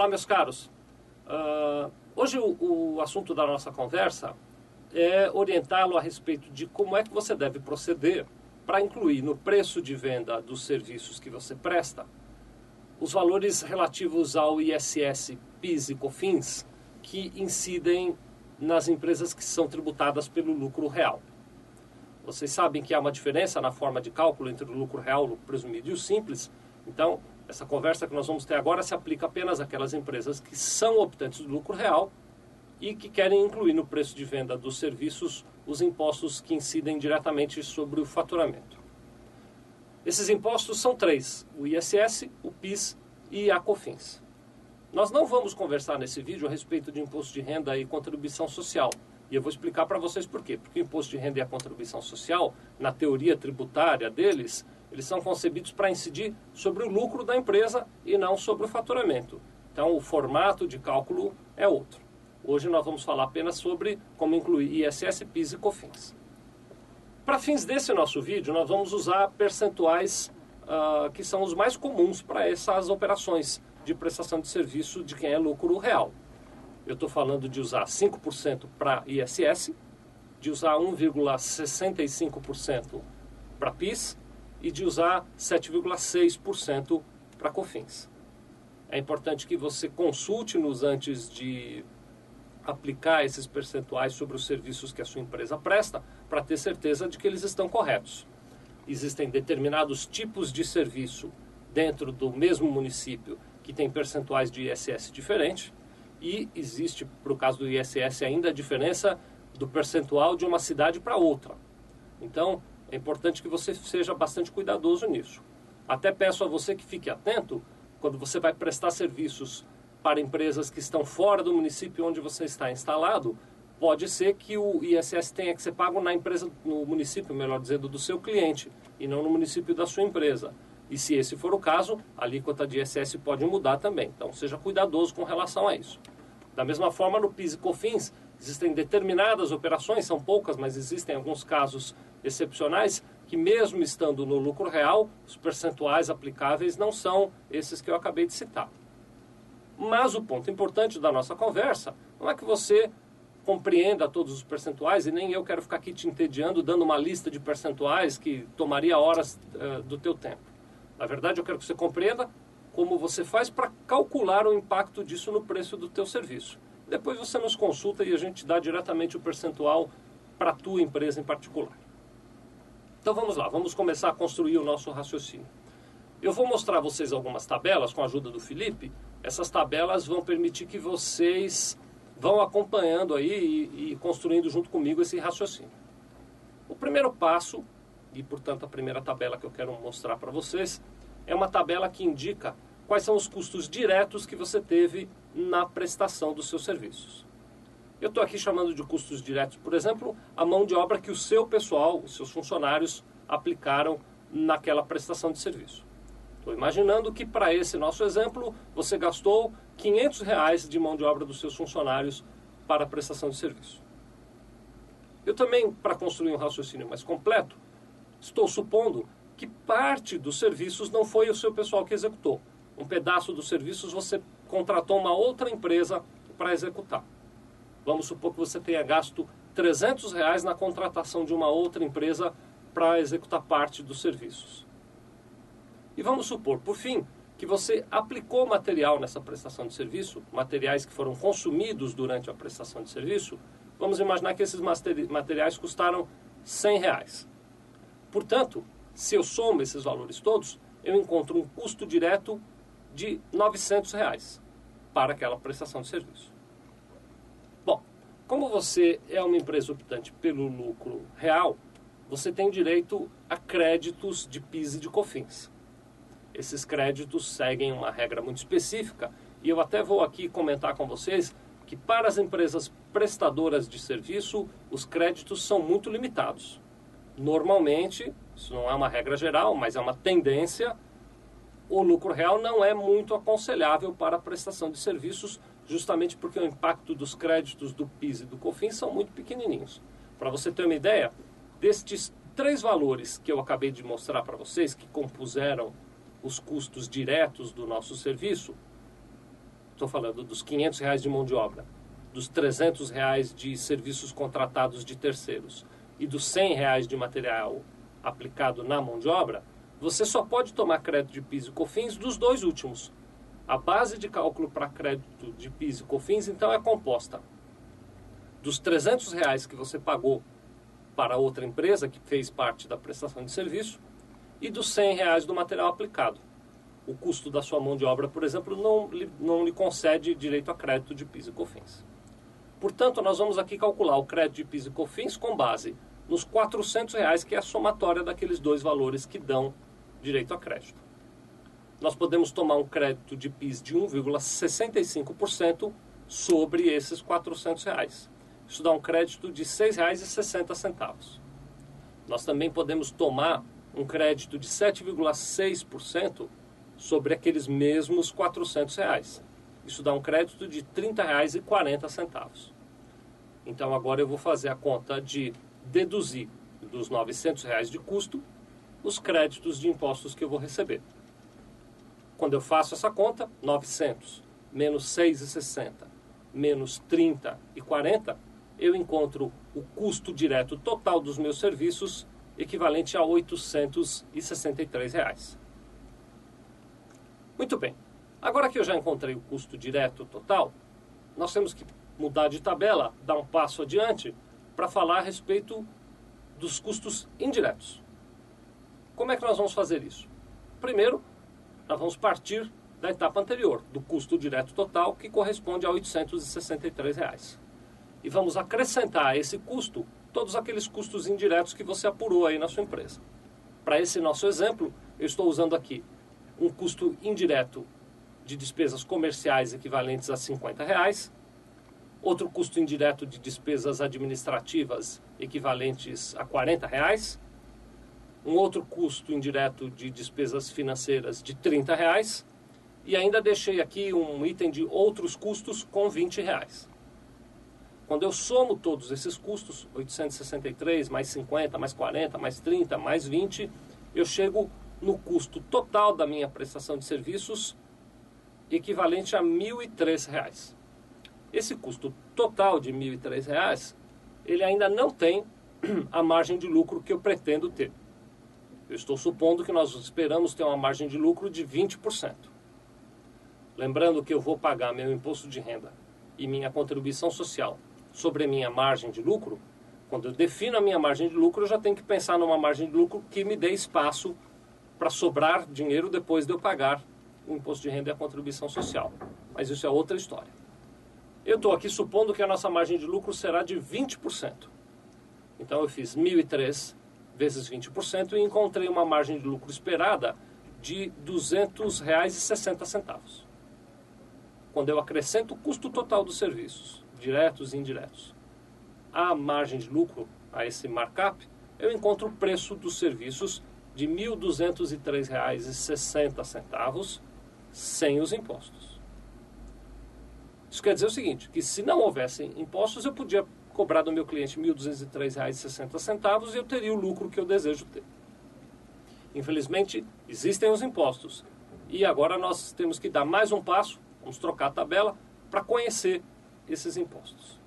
Olá, meus caros. Hoje o assunto da nossa conversa é orientá-lo a respeito de como é que você deve proceder para incluir no preço de venda dos serviços que você presta os valores relativos ao ISS, PIS e COFINS que incidem nas empresas que são tributadas pelo lucro real. Vocês sabem que há uma diferença na forma de cálculo entre o lucro real, o lucro presumido e o simples. Então, essa conversa que nós vamos ter agora se aplica apenas àquelas empresas que são optantes do lucro real e que querem incluir no preço de venda dos serviços os impostos que incidem diretamente sobre o faturamento. Esses impostos são três: o ISS, o PIS e a COFINS. Nós não vamos conversar nesse vídeo a respeito de imposto de renda e contribuição social. E eu vou explicar para vocês por quê. Porque o imposto de renda e a contribuição social, na teoria tributária deles, eles são concebidos para incidir sobre o lucro da empresa e não sobre o faturamento. Então, o formato de cálculo é outro. Hoje nós vamos falar apenas sobre como incluir ISS, PIS e COFINS. Para fins desse nosso vídeo, nós vamos usar percentuais que são os mais comuns para essas operações de prestação de serviço de quem é lucro real. Eu estou falando de usar 5% para ISS, de usar 1,65% para PIS e de usar 7,6% para COFINS. É importante que você consulte-nos antes de aplicar esses percentuais sobre os serviços que a sua empresa presta, para ter certeza de que eles estão corretos. Existem determinados tipos de serviço dentro do mesmo município que tem percentuais de ISS diferentes, e existe, para o caso do ISS, ainda a diferença do percentual de uma cidade para outra. Então, é importante que você seja bastante cuidadoso nisso. Até peço a você que fique atento quando você vai prestar serviços para empresas que estão fora do município onde você está instalado. Pode ser que o ISS tenha que ser pago na empresa, no município, melhor dizendo, do seu cliente, e não no município da sua empresa. E se esse for o caso, a alíquota de ISS pode mudar também. Então, seja cuidadoso com relação a isso. Da mesma forma, no PIS e COFINS, existem determinadas operações, são poucas, mas existem alguns casos excepcionais, que mesmo estando no lucro real, os percentuais aplicáveis não são esses que eu acabei de citar. Mas o ponto importante da nossa conversa não é que você compreenda todos os percentuais, e nem eu quero ficar aqui te entediando, dando uma lista de percentuais que tomaria horas do teu tempo. Na verdade, eu quero que você compreenda como você faz para calcular o impacto disso no preço do teu serviço. Depois você nos consulta e a gente dá diretamente o percentual para a tua empresa em particular. Então vamos lá, vamos começar a construir o nosso raciocínio. Eu vou mostrar a vocês algumas tabelas com a ajuda do Felipe. Essas tabelas vão permitir que vocês vão acompanhando aí e construindo junto comigo esse raciocínio. O primeiro passo, e portanto a primeira tabela que eu quero mostrar para vocês, é uma tabela que indica quais são os custos diretos que você teve na prestação dos seus serviços. Eu estou aqui chamando de custos diretos, por exemplo, a mão de obra que o seu pessoal, os seus funcionários, aplicaram naquela prestação de serviço. Estou imaginando que para esse nosso exemplo, você gastou R$500 de mão de obra dos seus funcionários para a prestação de serviço. Eu também, para construir um raciocínio mais completo, estou supondo que parte dos serviços não foi o seu pessoal que executou. Um pedaço dos serviços você contratou uma outra empresa para executar. Vamos supor que você tenha gasto R$300 na contratação de uma outra empresa para executar parte dos serviços. E vamos supor, por fim, que você aplicou material nessa prestação de serviço, materiais que foram consumidos durante a prestação de serviço. Vamos imaginar que esses materiais custaram R$100. Portanto, se eu somo esses valores todos, eu encontro um custo direto de R$900 para aquela prestação de serviço. Bom, como você é uma empresa optante pelo lucro real, você tem direito a créditos de PIS e de COFINS. Esses créditos seguem uma regra muito específica, e eu até vou aqui comentar com vocês que para as empresas prestadoras de serviço, os créditos são muito limitados. Normalmente, isso não é uma regra geral, mas é uma tendência, o lucro real não é muito aconselhável para a prestação de serviços, justamente porque o impacto dos créditos do PIS e do COFINS são muito pequenininhos. Para você ter uma ideia, destes três valores que eu acabei de mostrar para vocês, que compuseram os custos diretos do nosso serviço, estou falando dos R$500 de mão de obra, dos R$300 de serviços contratados de terceiros e dos R$100 de material aplicado na mão de obra, você só pode tomar crédito de PIS e COFINS dos dois últimos. A base de cálculo para crédito de PIS e COFINS, então, é composta dos R$300 que você pagou para outra empresa que fez parte da prestação de serviço e dos R$100 do material aplicado. O custo da sua mão de obra, por exemplo, não lhe concede direito a crédito de PIS e COFINS. Portanto, nós vamos aqui calcular o crédito de PIS e COFINS com base nos R$400, que é a somatória daqueles dois valores que dão direito a crédito. Nós podemos tomar um crédito de PIS de 1,65% sobre esses R$400. Isso dá um crédito de R$ 6,60. Nós também podemos tomar um crédito de 7,6% sobre aqueles mesmos R$400. Isso dá um crédito de R$ 30,40. Então agora eu vou fazer a conta de deduzir dos R$900 de custo os créditos de impostos que eu vou receber. Quando eu faço essa conta, 900 menos 6,60 menos 30,40, eu encontro o custo direto total dos meus serviços equivalente a R$ 863. Muito bem. Agora que eu já encontrei o custo direto total, nós temos que mudar de tabela, dar um passo adiante para falar a respeito dos custos indiretos. Como é que nós vamos fazer isso? Primeiro, nós vamos partir da etapa anterior, do custo direto total, que corresponde a R$ 863. E vamos acrescentar a esse custo todos aqueles custos indiretos que você apurou aí na sua empresa. Para esse nosso exemplo, eu estou usando aqui um custo indireto de despesas comerciais equivalentes a R$ 50, outro custo indireto de despesas administrativas equivalentes a R$ 40, um outro custo indireto de despesas financeiras de R$ 30, e ainda deixei aqui um item de outros custos com R$ 20. Quando eu somo todos esses custos, 863 mais 50, mais 40, mais 30, mais 20, eu chego no custo total da minha prestação de serviços equivalente a R$ 1.003. Esse custo total de R$ 1.003, ele ainda não tem a margem de lucro que eu pretendo ter. Eu estou supondo que nós esperamos ter uma margem de lucro de 20%. Lembrando que eu vou pagar meu imposto de renda e minha contribuição social sobre a minha margem de lucro. Quando eu defino a minha margem de lucro, eu já tenho que pensar numa margem de lucro que me dê espaço para sobrar dinheiro depois de eu pagar o imposto de renda e a contribuição social. Mas isso é outra história. Eu estou aqui supondo que a nossa margem de lucro será de 20%. Então eu fiz 1.003 vezes 20% e encontrei uma margem de lucro esperada de R$ 200,60. Quando eu acrescento o custo total dos serviços, diretos e indiretos, à margem de lucro, a esse markup, eu encontro o preço dos serviços de R$ 1.203,60 sem os impostos. Isso quer dizer o seguinte, que se não houvessem impostos, eu podia cobrar do meu cliente R$ 1.203,60 e eu teria o lucro que eu desejo ter. Infelizmente, existem os impostos. E agora nós temos que dar mais um passo, vamos trocar a tabela, para conhecer esses impostos.